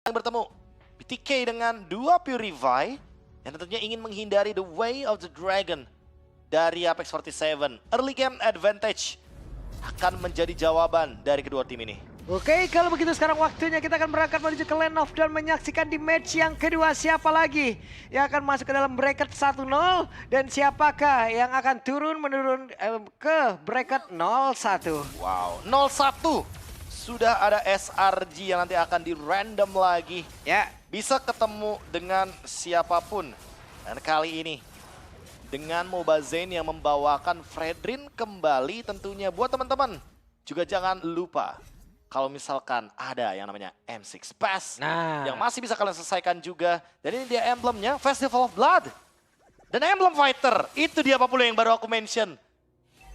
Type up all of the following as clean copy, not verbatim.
bertemu BTK dengan dua Purify yang tentunya ingin menghindari the way of the dragon dari Apex 47. Early game advantage akan menjadi jawaban dari kedua tim ini. Oke, kalau begitu sekarang waktunya kita akan berangkat menuju ke Land of dan menyaksikan di match yang kedua siapa lagi yang akan masuk ke dalam bracket 1-0 dan siapakah yang akan menurun ke bracket 0-1. Wow, 0-1 sudah ada SRG yang nanti akan di random lagi. Ya, bisa ketemu dengan siapapun. Dan kali ini dengan Mobazane yang membawakan Fredrin kembali tentunya buat teman-teman. Juga jangan lupa kalau misalkan ada yang namanya M6 Pass yang masih bisa kalian selesaikan juga. Dan ini dia emblemnya, Festival of Blood. Dan emblem fighter, itu dia Pak Pulu yang baru aku mention.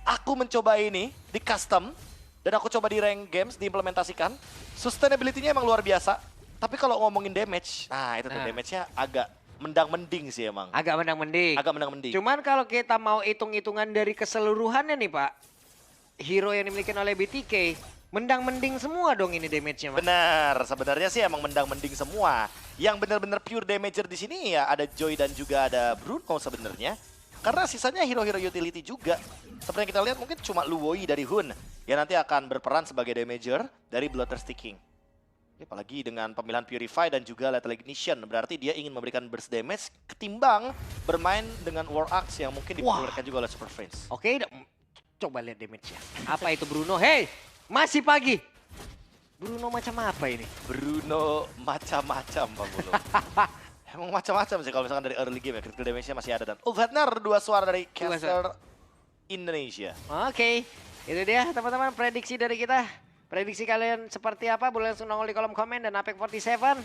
Aku mencoba ini di custom dan aku coba di rank games diimplementasikan. Sustainability-nya emang luar biasa. Tapi kalau ngomongin damage, nah itu tuh damage-nya agak mendang-mending sih emang. Agak mendang-mending. Agak mendang-mending. Cuman kalau kita mau hitung-hitungan dari keseluruhannya nih Pak, hero yang dimiliki oleh BTK, mendang-mending semua dong ini damage-nya Mas. Benar, sebenarnya sih emang mendang-mending semua. Yang benar-benar pure damager di sini ya ada Joy dan juga ada Bruno sebenarnya. Karena sisanya hero-hero utility juga. Seperti yang kita lihat mungkin cuma Luwoi dari Hun yang nanti akan berperan sebagai damager dari Bloodthirsty King. Apalagi dengan pemilihan Purify dan juga Lethal Ignition. Berarti dia ingin memberikan burst damage ketimbang bermain dengan War Axe yang mungkin diperlukan juga oleh Super Friends. Oke, coba lihat damage-nya. Apa itu Bruno? Hey, masih pagi. Bruno macam apa ini? Bruno macam-macam Pak Bulu. Emang macam-macam sih kalau misalkan dari early game ya. Critical damage-nya masih ada. Dan Ulfhednar 2 suara dari caster Indonesia. Oke, itu dia teman-teman prediksi dari kita. Prediksi kalian seperti apa? Boleh langsung nongol di kolom komen. Dan Apex 47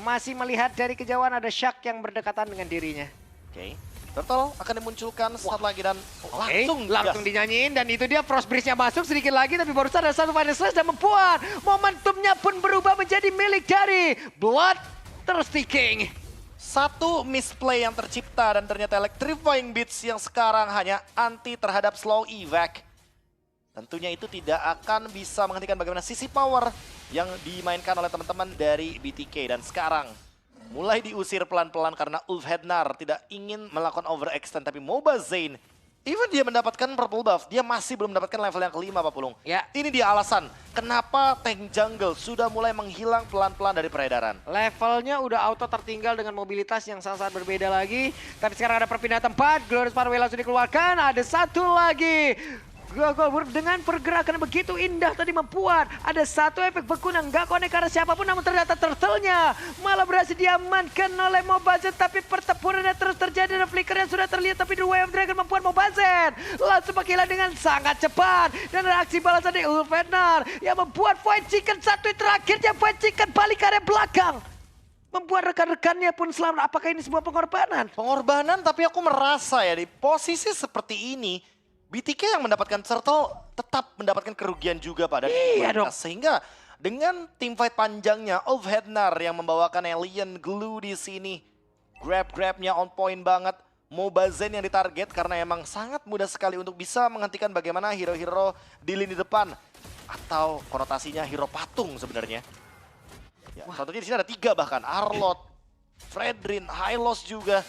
masih melihat dari kejauhan ada Shark yang berdekatan dengan dirinya. Oke. Turtle akan dimunculkan saat lagi dan langsung dinyanyiin. Dan itu dia Frost Breeze-nya masuk sedikit lagi. Tapi baru ada satu Final Slash dan membuat momentumnya pun berubah menjadi milik dari Bloodthirsty King. Satu misplay yang tercipta dan ternyata Electrifying Beats yang sekarang hanya anti terhadap slow evac. Tentunya itu tidak akan bisa menghentikan bagaimana sisi power yang dimainkan oleh teman-teman dari BTK. Dan sekarang mulai diusir pelan-pelan karena Ulfhednar tidak ingin melakukan overextend. Tapi Mobazane, even dia mendapatkan purple buff, dia masih belum mendapatkan level yang kelima Pak Pulung. Ya. Ini dia alasan kenapa tank jungle sudah mulai menghilang pelan-pelan dari peredaran. Levelnya udah auto tertinggal dengan mobilitas yang sangat berbeda lagi. Tapi sekarang ada perpindahan tempat, Glorious Parway langsung dikeluarkan. Ada satu lagi. Dengan pergerakan begitu indah tadi membuat ada satu efek beku yang gak konek karena siapapun, namun ternyata turtle-nya malah berhasil diamankan oleh Mobazane. Tapi pertempurannya terus terjadi, ada flicker yang sudah terlihat, tapi The Way of Dragon membuat Mobazane langsung menghilang dengan sangat cepat. Dan ada aksi balasan dari Ulfhednar yang membuat Void Chicken satu yang terakhirnya. Void Chicken balik ke area belakang, membuat rekan-rekannya pun selamat. Apakah ini sebuah pengorbanan? Pengorbanan, tapi aku merasa ya di posisi seperti ini BTK yang mendapatkan turtle tetap mendapatkan kerugian juga pada mereka. Sehingga dengan team fight panjangnya Ulfhednar yang membawakan alien glue di sini, grab-grabnya on point banget. Mobazane yang ditarget karena emang sangat mudah sekali untuk bisa menghentikan bagaimana hero-hero di lini depan atau konotasinya hero patung sebenarnya. Ya, contohnya di sini ada 3 bahkan, Arlott, Fredrin, Hylos juga.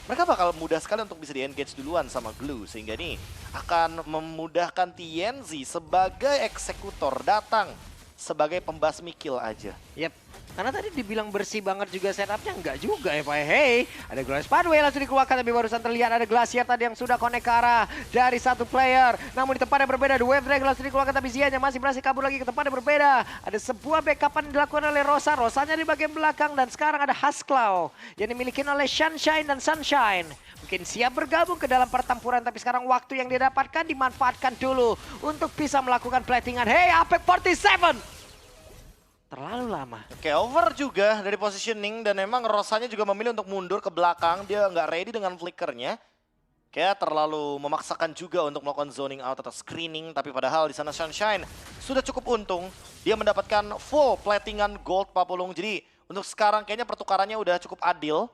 Mereka bakal mudah sekali untuk bisa di-engage duluan sama Glue. Sehingga ini akan memudahkan TNZ sebagai eksekutor datang sebagai pembasmi kill aja. Yap, karena tadi dibilang bersih banget juga setupnya, enggak juga ya Pak. Hey, ada Glorious Pathway langsung dikeluarkan, tapi barusan terlihat ada Glacier tadi yang sudah connect ke arah dari satu player. Namun di tempat yang berbeda, The Wave Dragon langsung dikeluarkan, tapi Zianya masih berhasil kabur lagi ke tempat yang berbeda. Ada sebuah backupan yang dilakukan oleh Rosa, Rosanya di bagian belakang, dan sekarang ada Huskclaw yang dimiliki oleh Sunshine dan Sunshine. Mungkin siap bergabung ke dalam pertempuran, tapi sekarang waktu yang didapatkan dimanfaatkan dulu untuk bisa melakukan platingan. Hey, Apex 47! Terlalu lama. Oke, over juga dari positioning dan memang Rosanya juga memilih untuk mundur ke belakang. Dia nggak ready dengan flickernya. Kayak terlalu memaksakan juga untuk melakukan zoning out atau screening. Tapi padahal di sana Sunshine sudah cukup untung. Dia mendapatkan full platingan gold Pak Pulung. Jadi untuk sekarang kayaknya pertukarannya udah cukup adil.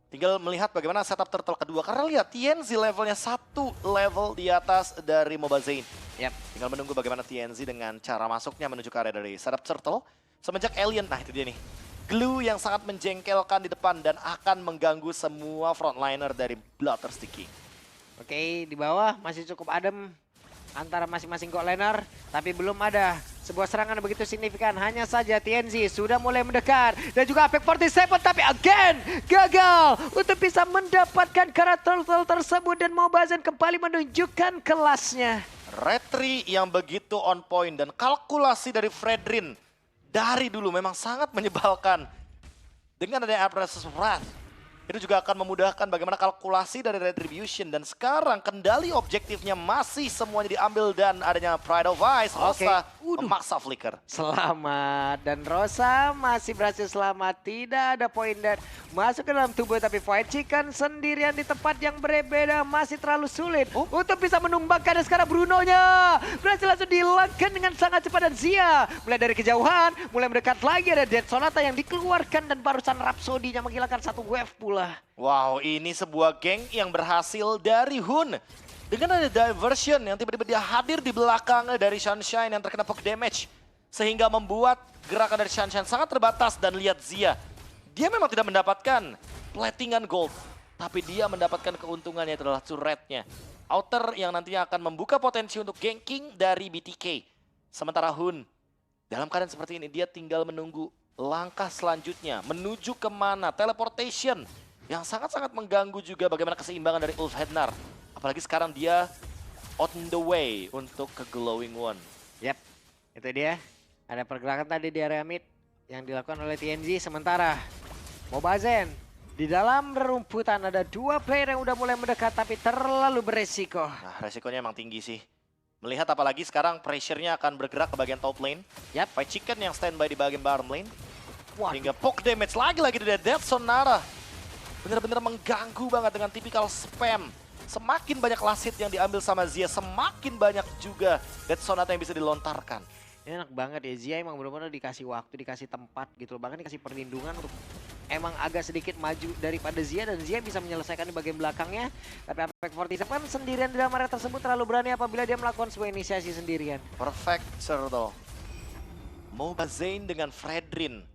Tinggal melihat bagaimana setup turtle kedua. Karena lihat TNZ levelnya 1 level di atas dari Mobazane. Yep. Tinggal menunggu bagaimana TNZ dengan cara masuknya menuju ke area dari setup turtle. Semenjak Alien, nah itu dia nih. glue yang sangat menjengkelkan di depan dan akan mengganggu semua frontliner dari Bloodthirsty King. Oke, di bawah masih cukup adem antara masing-masing god laner, tapi belum ada sebuah serangan yang begitu signifikan. Hanya saja TNZ sudah mulai mendekat dan juga Apex 47, tapi again gagal untuk bisa mendapatkan karakter tersebut dan Mobazen kembali menunjukkan kelasnya. Retri yang begitu on point dan kalkulasi dari Fredrin dari dulu memang sangat menyebalkan. Dengan adanya Apprentice Wrath, itu juga akan memudahkan bagaimana kalkulasi dari Retribution. Dan sekarang kendali objektifnya masih semuanya diambil dan adanya Pride of Ice. Rosa memaksa flicker. Selamat, dan Rosa masih berhasil selamat. Tidak ada poin dan masuk ke dalam tubuh, tapi White Chicken sendirian di tempat yang berbeda masih terlalu sulit untuk bisa menumbangkan. Dan sekarang Bruno-nya berhasil langsung dihilangkan dengan sangat cepat. Dan Zia mulai dari kejauhan, mulai mendekat lagi. Ada Dead Sonata yang dikeluarkan dan barusan Rhapsody-nya menghilangkan satu wave pula. Wow, ini sebuah geng yang berhasil dari Hun. Dengan ada diversion yang tiba-tiba dia hadir di belakang dari Sunshine yang terkena poke damage. Sehingga membuat gerakan dari Sunshine sangat terbatas. Dan lihat Zia, dia memang tidak mendapatkan platingan gold. Tapi dia mendapatkan keuntungannya adalah turretnya. Outer yang nantinya akan membuka potensi untuk ganking dari BTK. Sementara Hun, dalam keadaan seperti ini dia tinggal menunggu langkah selanjutnya. Menuju kemana, teleportation. Yang sangat-sangat mengganggu juga bagaimana keseimbangan dari Ulfhednar. Apalagi sekarang dia on the way untuk ke Glowing One. Yap, itu dia. Ada pergerakan tadi di area mid yang dilakukan oleh TNZ. Sementara Mobazen di dalam rerumputan ada dua player yang udah mulai mendekat tapi terlalu beresiko. Nah, resikonya emang tinggi sih. Melihat apalagi sekarang pressure-nya akan bergerak ke bagian top lane. Yap. White Chicken yang standby di bagian bottom lane. Waduh. Hingga poke damage lagi dari Dead Sonata. Bener-bener mengganggu banget dengan tipikal spam. Semakin banyak last hit yang diambil sama Zia, semakin banyak juga Dead Sonata yang bisa dilontarkan. Ini enak banget ya, Zia emang benar-benar dikasih waktu, dikasih tempat gitu loh. Bahkan dikasih perlindungan untuk emang agak sedikit maju daripada Zia. Dan Zia bisa menyelesaikan di bagian belakangnya. Tapi Apex 47 sendirian di dalam area tersebut terlalu berani apabila dia melakukan sebuah inisiasi sendirian. Perfect Turtle. Mobazen dengan Fredrin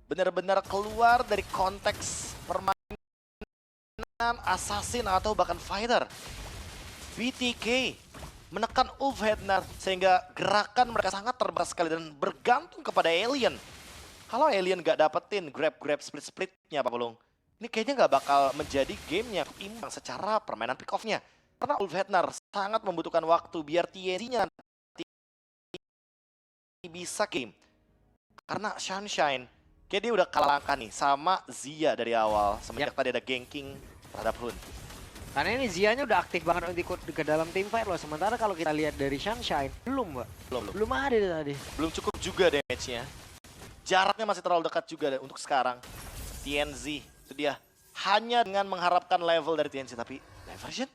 benar-benar keluar dari konteks permainan assassin atau bahkan fighter. BTK menekan Ulfhednar sehingga gerakan mereka sangat terbatas sekali dan bergantung kepada Alien. Kalau Alien gak dapetin grab split-splitnya Pak Pulung, ini kayaknya gak bakal menjadi gamenya imbang secara permainan pick off-nya. Karena Ulfhednar sangat membutuhkan waktu biar TNZ-nya bisa game. Karena Sunshine kayak dia udah kalah langkah nih sama Zia dari awal semenjak tadi ada ganking terhadap Hun. Karena ini Zia-nya udah aktif banget untuk ikut ke dalam team fight loh. Sementara kalau kita lihat dari Sunshine, belum Mbak. Belum ada tadi. Belum cukup juga damage-nya. Jaraknya masih terlalu dekat juga untuk sekarang. TNZ itu dia hanya dengan mengharapkan level dari TNZ tapi diversion.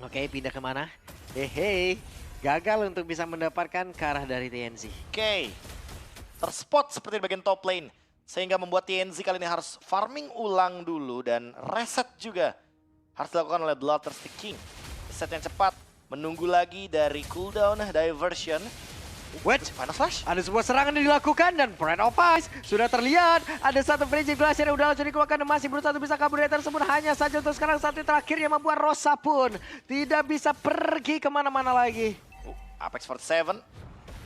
Oke, pindah kemana? Hehe, gagal untuk bisa mendapatkan ke arah dari TNZ. Oke, terspot seperti di bagian top lane. Sehingga membuat TNZ kali ini harus farming ulang dulu dan reset juga. Harus dilakukan oleh Bloodthirsty King. Reset yang cepat, menunggu lagi dari cooldown, diversion. Wait, Final Flash. ada sebuah serangan yang dilakukan dan Pride of Ice sudah terlihat. Ada satu Frigid Glacier yang udah langsung dikeluarkan dan masih berusaha untuk bisa kabur dari tersebut. Hanya saja untuk sekarang satu terakhir yang membuat Rosa pun tidak bisa pergi kemana-mana lagi. Apex 47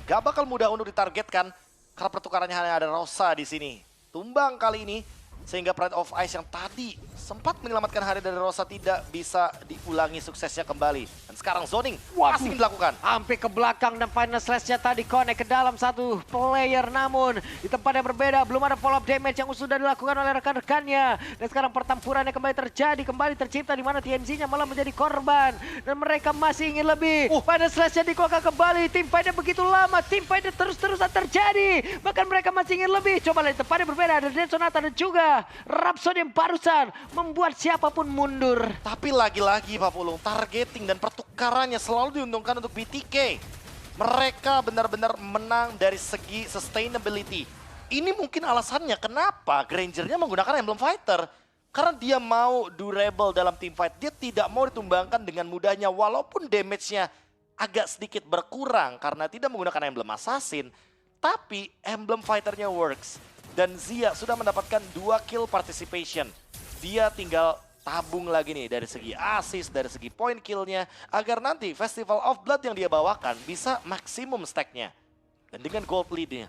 gak bakal mudah untuk ditargetkan karena pertukarannya hanya ada Rosa di sini. Tumbang kali ini sehingga Pride of Ice yang tadi sempat menyelamatkan hari dari Rosa tidak bisa diulangi suksesnya kembali. Dan sekarang zoning masih dilakukan. Hampir ke belakang dan final slash-nya tadi connect ke dalam satu player. Namun di tempat yang berbeda belum ada follow up damage yang sudah dilakukan oleh rekan-rekannya. Dan sekarang pertempurannya kembali terjadi, kembali tercipta di mana TNZ-nya malah menjadi korban. Dan mereka masih ingin lebih. Final slash-nya dikeluarkan kembali. Tim fight-nya begitu lama, tim fight-nya terus-terusan terjadi. Bahkan mereka masih ingin lebih. Coba lihat tempat yang berbeda, ada Dead Sonata dan juga Rhapsody yang barusan membuat siapapun mundur. Tapi lagi-lagi Pak Pulung, targeting dan pertukarannya selalu diuntungkan untuk BTK. Mereka benar-benar menang dari segi sustainability. Ini mungkin alasannya kenapa Granger-nya menggunakan Emblem Fighter. Karena dia mau durable dalam team fight. Dia tidak mau ditumbangkan dengan mudahnya walaupun damage-nya agak sedikit berkurang karena tidak menggunakan Emblem Assassin. Tapi Emblem Fighter-nya works. Dan Zia sudah mendapatkan 2 kill participation. Dia tinggal tabung lagi nih dari segi assist, dari segi point killnya. Agar nanti Festival of Blood yang dia bawakan bisa maksimum stacknya. Dan dengan gold leadnya.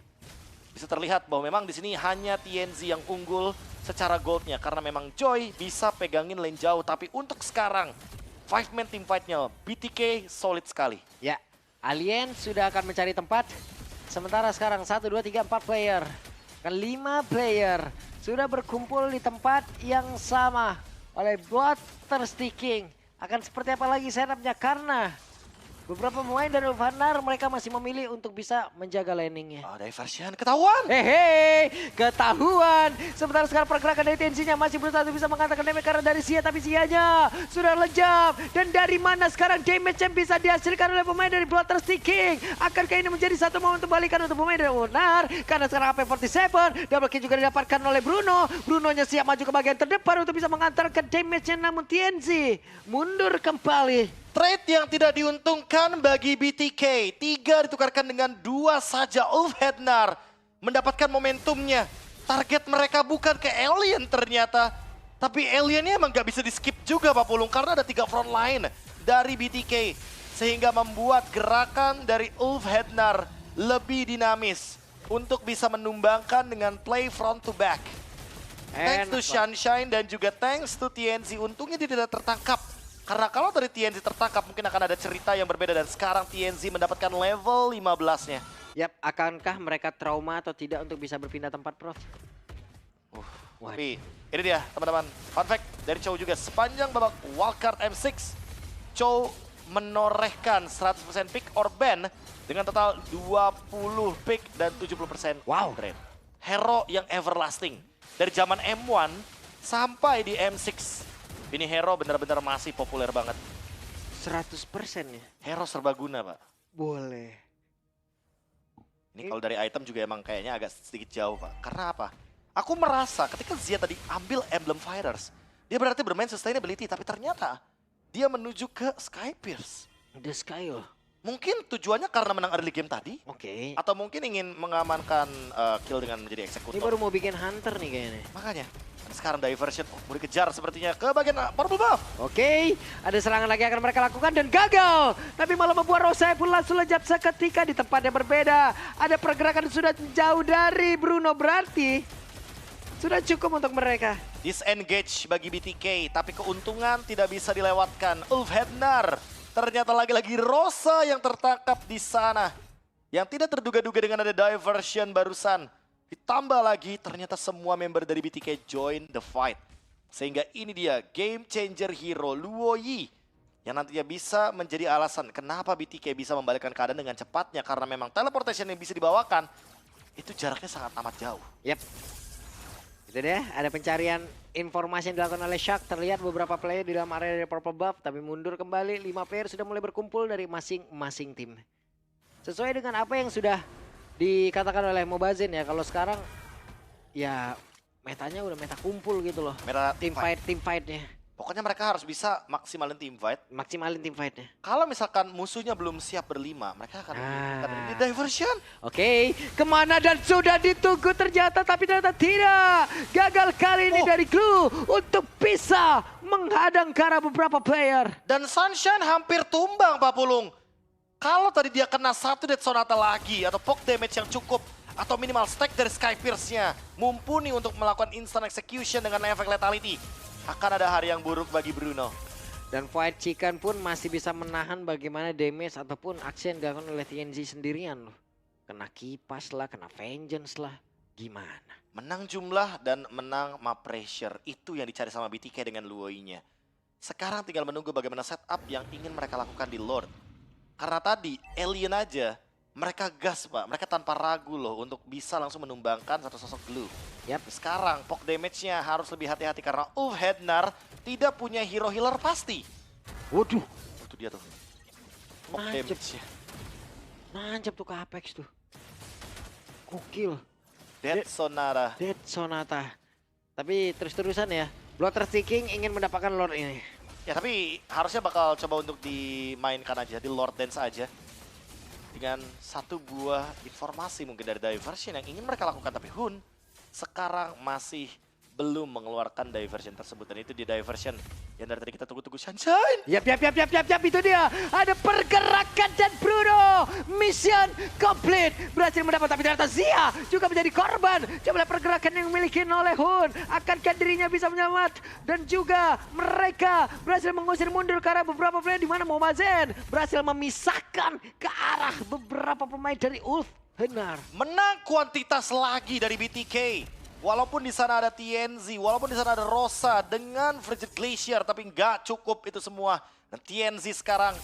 Bisa terlihat bahwa memang di sini hanya TNZ yang unggul secara goldnya. Karena memang Joy bisa pegangin lane jauh. Tapi untuk sekarang, 5-man team fight-nya BTK solid sekali. Ya, Alien sudah akan mencari tempat. Sementara sekarang 1, 2, 3, 4 player. 5 player sudah berkumpul di tempat yang sama oleh Bloodthirsty King. Akan seperti apa lagi setupnya karena beberapa pemain dari Ulfanar mereka masih memilih untuk bisa menjaga landingnya. Oh, diversion ketahuan. Hehe, ketahuan. Sementara sekarang pergerakan dari TNC-nya masih berusaha untuk bisa mengatakan damage karena dari Zia, tapi Zia-nya sudah lejam. Dan dari mana sekarang damage yang bisa dihasilkan oleh pemain dari Bloodthirsty King? Akankah ini menjadi satu momen kembalikan untuk pemain dari Ulfanar? Karena sekarang AP47 double kill juga didapatkan oleh Bruno. Brunonya siap maju ke bagian terdepan untuk bisa mengantarkan damage-nya, namun TNC mundur kembali. Trade yang tidak diuntungkan bagi BTK. 3 ditukarkan dengan 2 saja. Ulfhednar mendapatkan momentumnya. Target mereka bukan ke Alien ternyata. Tapi Aliennya emang gak bisa di skip juga Pak Pulung. Karena ada 3 front line dari BTK. Sehingga membuat gerakan dari Ulfhednar lebih dinamis. Untuk bisa menumbangkan dengan play front to back. Thanks to Sunshine dan juga thanks to TNC. Untungnya dia tidak tertangkap. Karena kalau dari TNZ tertangkap mungkin akan ada cerita yang berbeda dan sekarang TNZ mendapatkan level 15-nya. Yap, akankah mereka trauma atau tidak untuk bisa berpindah tempat, Prof? Tapi ini dia teman-teman, fun fact dari Chow juga. Sepanjang babak wildcard M6, Chow menorehkan 100% pick or ban dengan total 20 pick dan 70% trade. Hero yang everlasting. Dari zaman M1 sampai di M6. Ini hero benar-benar masih populer banget. 100% ya? Hero serbaguna, Pak. Boleh. Ini kalau dari item juga emang kayaknya agak sedikit jauh, Pak. Karena apa? Aku merasa ketika Zia tadi ambil Emblem Fighters, dia berarti bermain sustainability, tapi ternyata dia menuju ke Skypierce. The Sky loh. Mungkin tujuannya karena menang early game tadi. Oke. Atau mungkin ingin mengamankan kill dengan menjadi eksekutor. Ini baru mau bikin hunter nih kayaknya. Makanya. Sekarang diversion, mau dikejar sepertinya ke bagian purple buff. Oke, ada serangan lagi akan mereka lakukan dan gagal. Tapi malah membuat Rosai pun langsung lejap seketika di tempat yang berbeda. Ada pergerakan sudah jauh dari Bruno, berarti sudah cukup untuk mereka. Disengage bagi BTK, tapi keuntungan tidak bisa dilewatkan. Ulfhednar, ternyata lagi-lagi Rosa yang tertangkap di sana. Yang tidak terduga-duga dengan ada diversion barusan. Ditambah lagi ternyata semua member dari BTK join the fight. Sehingga ini dia game changer hero Luo Yi. Yang nantinya bisa menjadi alasan kenapa BTK bisa membalikkan keadaan dengan cepatnya. Karena memang teleportation yang bisa dibawakan itu jaraknya sangat amat jauh. Yap. Itu deh, ada pencarian informasi yang dilakukan oleh Shark. Terlihat beberapa player di dalam area dari purple buff. Tapi mundur kembali, 5 player sudah mulai berkumpul dari masing-masing tim. Sesuai dengan apa yang sudah dikatakan oleh Mobazin ya, kalau sekarang ya metanya udah meta kumpul gitu loh. Meta team fight-nya. Pokoknya mereka harus bisa maksimalin team fight. Maksimalin team fight-nya. Kalau misalkan musuhnya belum siap berlima, mereka akan di diversion. Oke, kemana dan sudah ditunggu ternyata, tapi ternyata tidak. Gagal kali ini dari Glue untuk bisa menghadang ke arah beberapa player. Dan Sunshine hampir tumbang Pak Pulung. Kalau tadi dia kena 1 Death Sonata lagi atau poke damage yang cukup atau minimal stack dari Skypierce-nya mumpuni untuk melakukan instant execution dengan efek lethality, akan ada hari yang buruk bagi Bruno. Dan Fight Chicken pun masih bisa menahan bagaimana damage ataupun aksi yang dilakukan oleh TNZ sendirian loh. Kena kipas lah, kena vengeance lah, gimana? Menang jumlah dan menang map pressure, itu yang dicari sama BTK dengan Luoi-nya. Sekarang tinggal menunggu bagaimana setup yang ingin mereka lakukan di Lord. Karena tadi Alien aja mereka gas Pak, mereka tanpa ragu loh untuk bisa langsung menumbangkan satu sosok Glue. Yap. Sekarang poke damage-nya harus lebih hati-hati karena Ulfhednar tidak punya hero healer pasti. Waduh, itu dia tuh. Poke damage-nya. Nancep tuh ke Apex tuh. Gokil. Death Sonata. Death Sonata. Tapi terus-terusan ya, Bloodthirsty King ingin mendapatkan Lord ini. Ya tapi harusnya bakal coba untuk dimainkan aja, di Lord Dance aja. Dengan satu buah informasi mungkin dari diversion yang ingin mereka lakukan. Tapi Hun sekarang masih belum mengeluarkan diversion tersebut. Dan itu di diversion yang dari tadi kita tunggu-tunggu, Sunshine. Yap, itu dia. Ada pergerakan dan Bruno. Mission complete. Berhasil mendapat, tapi ternyata Zia juga menjadi korban. Coba lihat pergerakan yang dimiliki oleh Hun. Akankah dirinya bisa menyelamat? Dan juga mereka berhasil mengusir mundur ke arah beberapa player, di mana Mobazen berhasil memisahkan ke arah beberapa pemain dari Ulf Henar. Menang kuantitas lagi dari BTK. Walaupun di sana ada TNZ, walaupun di sana ada Rosa dengan Frigid Glacier, tapi nggak cukup itu semua. Dan TNZ sekarang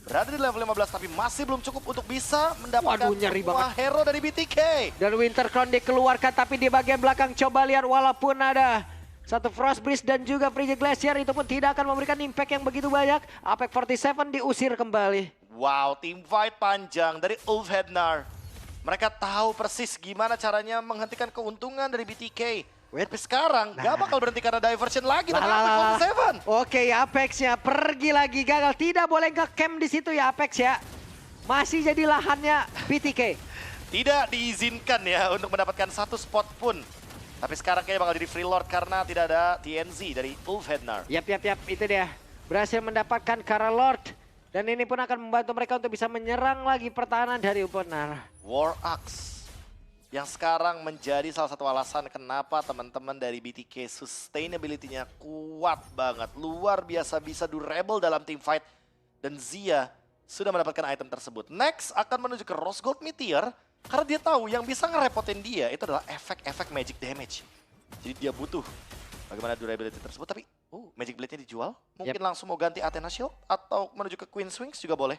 berada di level 15, tapi masih belum cukup untuk bisa mendapatkan semua hero dari BTK. Dan Winter Crown dikeluarkan, tapi di bagian belakang coba lihat, walaupun ada satu Frost Breeze dan juga Frigid Glacier, itu pun tidak akan memberikan impact yang begitu banyak. Apex 47 diusir kembali. Wow, team fight panjang dari Ulf Henar. Mereka tahu persis gimana caranya menghentikan keuntungan dari BTK. Tapi sekarang gak bakal berhenti karena diversion lagi dari Apex 47. Oke, Apexnya pergi lagi, gagal. Tidak boleh nge-camp di situ ya Apex ya. Masih jadi lahannya BTK. Tidak diizinkan ya untuk mendapatkan satu spot pun. Tapi sekarang kayaknya bakal jadi free lord karena tidak ada TNZ dari Ulf Henar. Yap, itu dia. Berhasil mendapatkan Kara Lord. Dan ini pun akan membantu mereka untuk bisa menyerang lagi pertahanan dari Ulf Henar. War Axe yang sekarang menjadi salah satu alasan kenapa teman-teman dari BTK sustainability-nya kuat banget. Luar biasa bisa durable dalam team fight. Dan Zia sudah mendapatkan item tersebut. Next akan menuju ke Rose Gold Meteor. Karena dia tahu yang bisa ngerepotin dia itu adalah efek-efek magic damage. Jadi dia butuh bagaimana durability tersebut. Tapi Magic Blade-nya dijual. Mungkin langsung mau ganti Athena Shield atau menuju ke Queen's Wings juga boleh.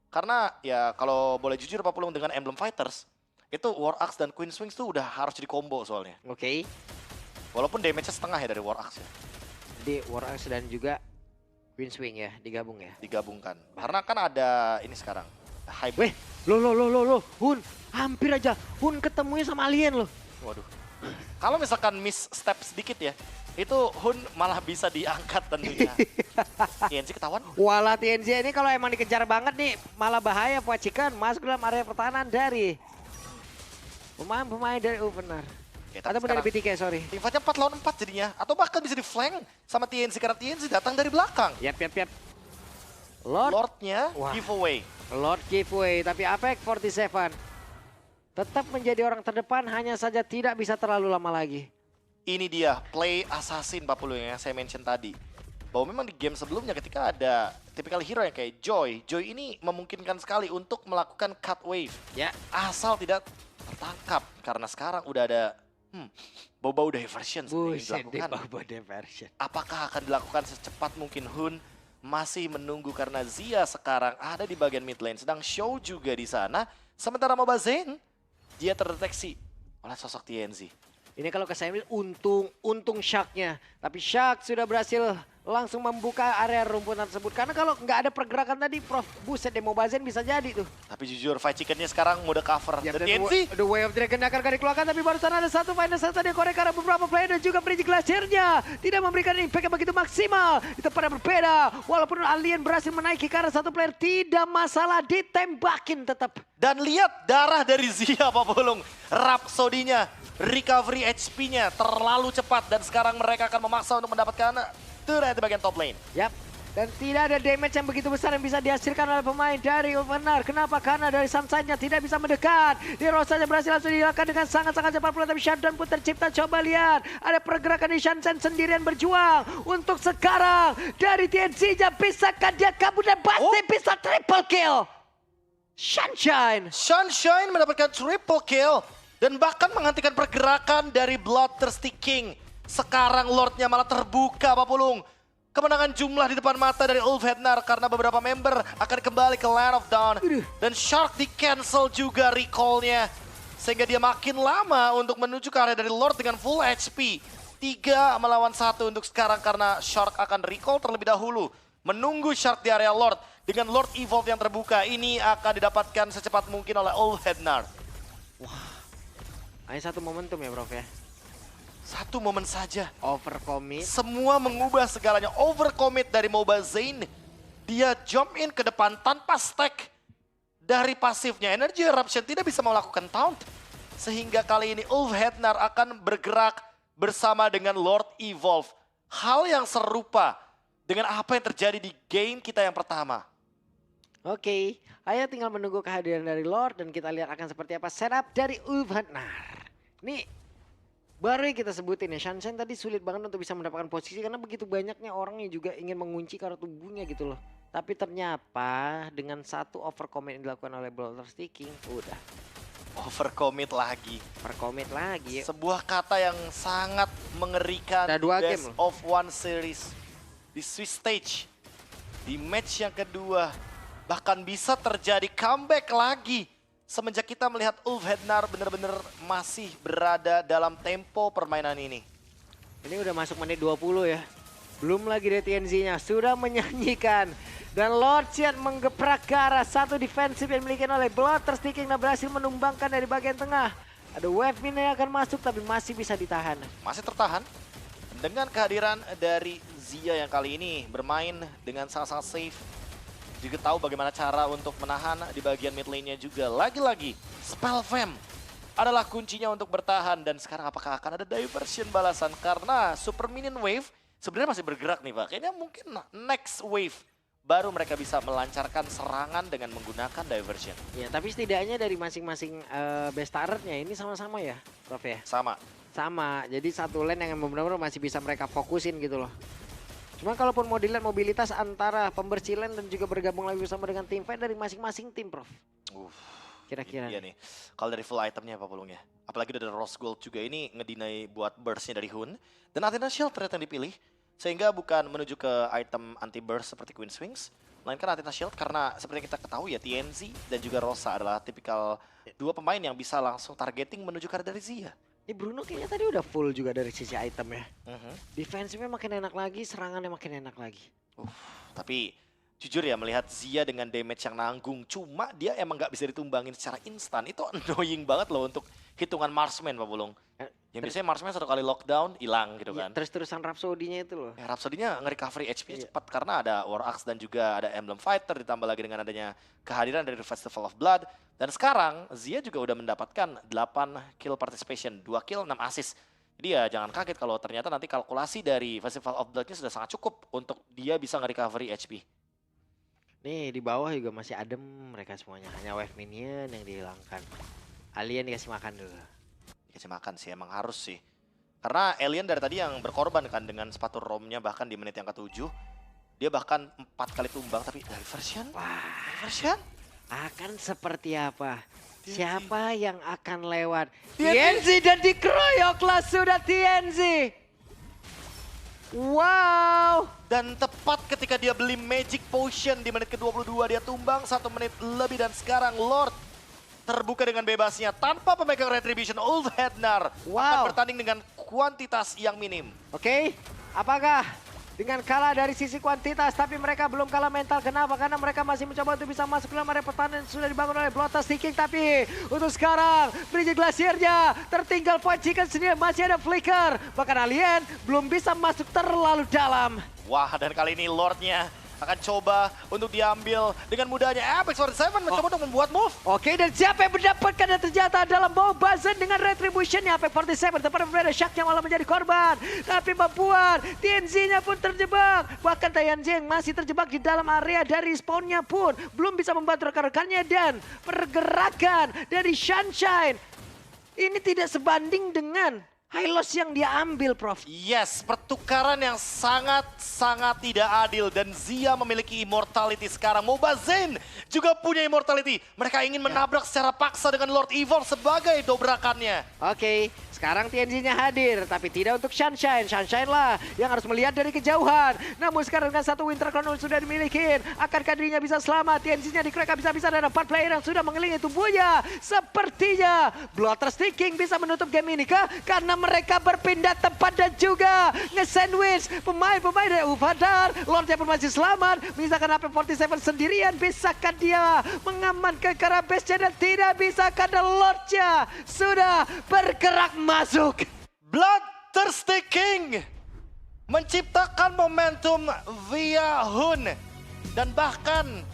Karena ya kalau boleh jujur Pak Pulung dengan Emblem Fighters, itu War Axe dan Queen's Wings tuh udah harus jadi combo soalnya. Oke. Walaupun damage-nya setengah ya dari War Axe ya. Jadi War Axe dan juga Queen's Wing ya, digabung ya? Digabungkan. Karena kan ada ini sekarang. Weh, lo, Hun, hampir aja Hun ketemunya sama alien loh. Waduh. Kalau misalkan miss step sedikit ya, itu Hun malah bisa diangkat tentunya. TNZ ketahuan. Walah TNZ ini kalau emang dikejar banget nih, malah bahaya buat Chicken masuk dalam area pertahanan dari pemain dari Benar. Atau dari BTK, sorry. Tim fight-nya 4 lawan 4 jadinya. Atau bahkan bisa di-flank sama TNZ karena TNZ datang dari belakang. Yap. Lord-nya giveaway. Lord giveaway, tapi Apex 47 tetap menjadi orang terdepan, hanya saja tidak bisa terlalu lama lagi. Ini dia play assassin Pak Pulung yang saya mention tadi. Bahwa memang di game sebelumnya ketika ada typical hero yang kayak Joy ini memungkinkan sekali untuk melakukan cut wave. Ya. Asal tidak tertangkap. Karena sekarang udah ada bau-bau diversion Buset deh, bau-bau diversion. Apakah akan dilakukan secepat mungkin? Hun masih menunggu karena Zia sekarang ada di bagian mid lane. Sedang Show juga di sana. Sementara Mobazen, dia terdeteksi oleh sosok TNZ. Ini kalau ke Samuel untung Shark-nya. Tapi Shark sudah berhasil langsung membuka area rumput tersebut. Karena kalau nggak ada pergerakan tadi, Prof, buset deh Mobazen bisa jadi tuh. Tapi jujur, Fight Chicken-nya sekarang mode cover. Ya, dan TNZ. The Way of Dragon akan dikeluarkan, tapi barusan ada satu final set tadi korek karena beberapa player dan juga Frigid Glacier-nya tidak memberikan impact yang begitu maksimal. Itu pada berbeda. Walaupun alien berhasil menaiki karena satu player tidak masalah, ditembakin tetap. Dan lihat darah dari Zia Pak Pulung. Rhapsody-nya, recovery HP-nya terlalu cepat. Dan sekarang mereka akan memaksa untuk mendapatkan turret di bagian top lane. Yap. Dan tidak ada damage yang begitu besar yang bisa dihasilkan oleh pemain dari Benar. Kenapa? Karena dari Sunshine-nya tidak bisa mendekat. Di Rosa-nya berhasil langsung dihilangkan dengan sangat-sangat cepat pula. Tapi shutdown pun tercipta. Coba lihat. Ada pergerakan di Sunshine sendirian berjuang. Untuk sekarang dari TNC-nya bisakah dia kabur dan pasti bisa triple kill. Sunshine mendapatkan triple kill. Dan bahkan menghentikan pergerakan dari Bloodthirsty King. Sekarang Lord-nya malah terbuka Pak Pulung. Kemenangan jumlah di depan mata dari Ulf Henar karena beberapa member akan kembali ke Land of Dawn. Dan Shark di-cancel juga recall-nya. Sehingga dia makin lama untuk menuju ke area dari Lord dengan full HP. 3 melawan 1 untuk sekarang karena Shark akan recall terlebih dahulu. Menunggu Shark di area Lord dengan Lord Evolve yang terbuka. Ini akan didapatkan secepat mungkin oleh Ulf Henar. Wah, hanya satu momentum ya Prof ya. Satu momen saja. Overcommit. Semua mengubah segalanya. Overcommit dari Mobazen. Dia jump in ke depan tanpa stack dari pasifnya. Energy Eruption tidak bisa melakukan taunt. Sehingga kali ini Ulf Hednar akan bergerak bersama dengan Lord Evolve. Hal yang serupa dengan apa yang terjadi di game kita yang pertama. Oke, ayo tinggal menunggu kehadiran dari Lord dan kita lihat akan seperti apa setup dari Ulf Hednar. Nih, baru yang kita sebutin ya, Sunshine tadi sulit banget untuk bisa mendapatkan posisi karena begitu banyaknya orang yang juga ingin mengunci karena tubuhnya gitu loh. Tapi ternyata dengan satu overcommit yang dilakukan oleh Blotter Sticking, udah. Overcommit lagi. Overcommit lagi. Sebuah kata yang sangat mengerikan Ada di 2 Best game loh. of One series. Di Swiss Stage. Di match yang kedua. Bahkan bisa terjadi comeback lagi. Semenjak kita melihat Ulf Hednar benar-benar masih berada dalam tempo permainan ini. Ini udah masuk menit 20 ya. Belum lagi DTNZ-nya sudah menyanyikan. Dan Lord Xian menggeprak ke arah satu defensif yang dimiliki oleh Blotter Sticking dan berhasil menumbangkan dari bagian tengah. Ada wave mine yang akan masuk tapi masih bisa ditahan. Masih tertahan dengan kehadiran dari Zia yang kali ini bermain dengan sangat-sangat safe. Juga tahu bagaimana cara untuk menahan di bagian mid lane-nya juga. Lagi-lagi Spell Fam adalah kuncinya untuk bertahan. Dan sekarang apakah akan ada diversion balasan? Karena Super Minion Wave sebenarnya masih bergerak nih Pak. Kayaknya mungkin next wave baru mereka bisa melancarkan serangan dengan menggunakan diversion. Ya, tapi setidaknya dari masing-masing best turret-nya ini sama-sama ya, Prof ya? Sama. Sama, jadi satu lane yang benar-benar masih bisa mereka fokusin gitu loh. Cuma kalaupun mau dilihat mobilitas antara pembersih lane dan juga bergabung lagi bersama dengan tim fight dari masing-masing tim, Prof. Kira-kira. Iya nih, kalau dari full itemnya apa Pulung ya? Apalagi udah ada Rose Gold juga ini ngedinai buat burstnya dari Hun. Dan Athena Shield ternyata yang dipilih. Sehingga bukan menuju ke item anti-burst seperti Queen's Wings. Melainkan Athena Shield karena seperti yang kita ketahui ya TNZ dan juga Rosa adalah tipikal dua pemain yang bisa langsung targeting menuju ke arah dari Zia. Ini Bruno kayaknya tadi udah full juga dari sisi item ya. Defensive-nya makin enak lagi, serangannya makin enak lagi. Tapi jujur ya melihat Zia dengan damage yang nanggung. Cuma dia emang nggak bisa ditumbangin secara instan. Itu annoying banget loh untuk hitungan marksman Pak Bulung. Yang biasanya marksman satu kali lockdown hilang gitu kan. Terus-terusan Rhapsody-nya itu loh. Ya, Rhapsody-nya nge-recovery HP cepat karena ada War Axe dan juga ada Emblem Fighter ditambah lagi dengan adanya kehadiran dari Festival of Blood. Dan sekarang Zia juga udah mendapatkan 8 kill participation, 2 kill 6 assist. Jadi ya jangan kaget kalau ternyata nanti kalkulasi dari Festival of Blood-nya sudah sangat cukup untuk dia bisa nge-recovery HP. Nih di bawah juga masih adem mereka semuanya, hanya wave minion yang dihilangkan. Alien dikasih makan dulu. Dikasih makan sih, emang harus sih. Karena Alien dari tadi yang berkorban kan dengan sepatu romnya bahkan di menit yang ke-7. Dia bahkan 4 kali tumbang tapi diversion? Diversion? Akan seperti apa? Siapa yang akan lewat? TNZ dan dikeroyoklah sudah TNZ. Wow. Dan tepat ketika dia beli Magic Potion di menit ke-22 dia tumbang 1 menit lebih dan sekarang Lord terbuka dengan bebasnya tanpa pemegang Retribution. Ulf Hednar akan bertanding dengan kuantitas yang minim. Oke, apakah dengan kalah dari sisi kuantitas tapi mereka belum kalah mental? Kenapa? Karena mereka masih mencoba untuk bisa masuk ke dalam area pertahanan yang sudah dibangun oleh Blotter Sticking. Tapi untuk sekarang Bridge Glacier-nya tertinggal point chicken sendiri, masih ada flicker. Bahkan Alien belum bisa masuk terlalu dalam. Wah, dan kali ini Lord-nya akan coba untuk diambil dengan mudahnya. Apex 47 mencoba untuk membuat move. Oke, dan siapa yang mendapatkan dan ternyata adalah Mobazen dengan Retribution-nya. Apex 47 tepat berbeda, Shark yang malah menjadi korban. Tapi membuat TNZ-nya pun terjebak. Bahkan Taeyanjing masih terjebak di dalam area dari spawn-nya pun. Belum bisa membantu rekan-rekannya dan pergerakan dari Sunshine ini tidak sebanding dengan high loss yang dia ambil, Prof. Yes, pertukaran yang sangat-sangat tidak adil. Dan Zia memiliki immortality sekarang. Mobazen juga punya immortality. Mereka ingin menabrak secara paksa dengan Lord Evolve sebagai dobrakannya. Oke, sekarang TNZ-nya hadir, tapi tidak untuk Sunshine. Sunshine lah yang harus melihat dari kejauhan. Namun sekarang dengan satu Winter Crown sudah dimiliki, akankah dirinya bisa selamat? TNZ-nya dikerek bisa-bisa dan 4 player yang sudah mengelilingi tubuhnya. Sepertinya Blotter Sticking bisa menutup game ini kah? Karena mereka berpindah tempat dan juga nge-sandwich pemain-pemain dari Ufadar. Lordnya pun masih selamat. Misalkan AP47 sendirian, bisakah dia mengamankan ke arah base-nya dan tidak bisa karena Lordnya sudah bergerak masuk. Blotter Sticking menciptakan momentum via Hun. Dan bahkan